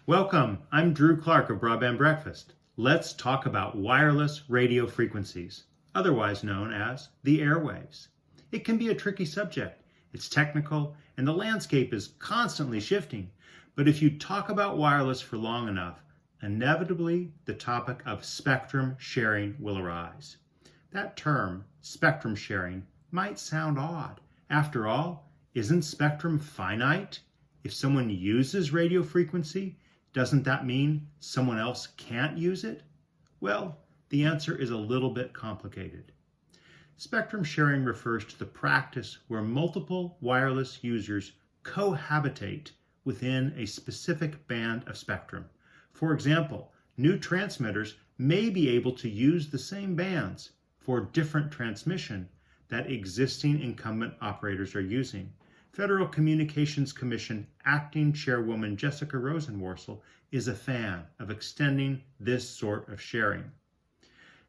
Welcome, I'm Drew Clark of Broadband Breakfast. Let's talk about wireless radio frequencies, otherwise known as the airwaves. It can be a tricky subject. It's technical and the landscape is constantly shifting. But if you talk about wireless for long enough, inevitably the topic of spectrum sharing will arise. That term, spectrum sharing, might sound odd. After all, isn't spectrum finite? If someone uses radio frequency, doesn't that mean someone else can't use it? Well, the answer is a little bit complicated. Spectrum sharing refers to the practice where multiple wireless users cohabitate within a specific band of spectrum. For example, new transmitters may be able to use the same bands for different transmission that existing incumbent operators are using. Federal Communications Commission Acting Chairwoman Jessica Rosenworcel is a fan of extending this sort of sharing.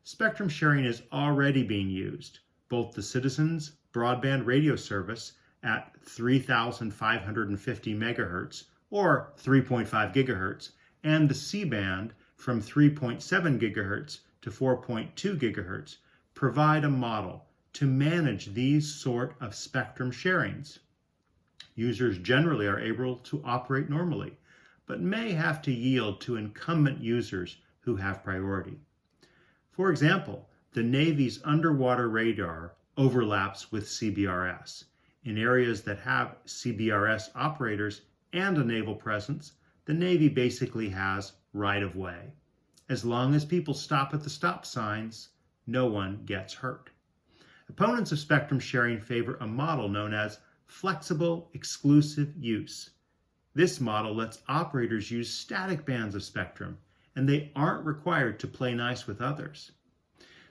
Spectrum sharing is already being used. Both the Citizens Broadband Radio Service at 3,550 megahertz or 3.5 gigahertz and the C-band from 3.7 gigahertz to 4.2 gigahertz provide a model to manage these sort of spectrum sharings. Users generally are able to operate normally, but may have to yield to incumbent users who have priority. For example, the Navy's underwater radar overlaps with CBRS. In areas that have CBRS operators and a naval presence, the Navy basically has right-of-way. As long as people stop at the stop signs, no one gets hurt. Opponents of spectrum sharing favor a model known as flexible exclusive use. This model lets operators use static bands of spectrum, and they aren't required to play nice with others.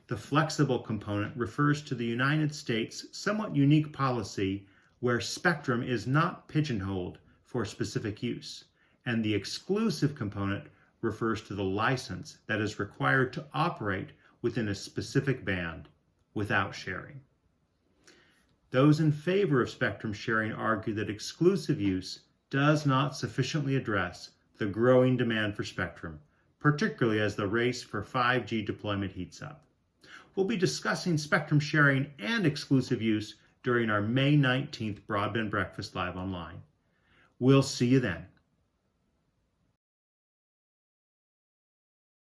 The flexible component refers to the United States' somewhat unique policy where spectrum is not pigeonholed for specific use, and the exclusive component refers to the license that is required to operate within a specific band without sharing. Those in favor of spectrum sharing argue that exclusive use does not sufficiently address the growing demand for spectrum, particularly as the race for 5G deployment heats up. We'll be discussing spectrum sharing and exclusive use during our May 19th Broadband Breakfast Live online. We'll see you then.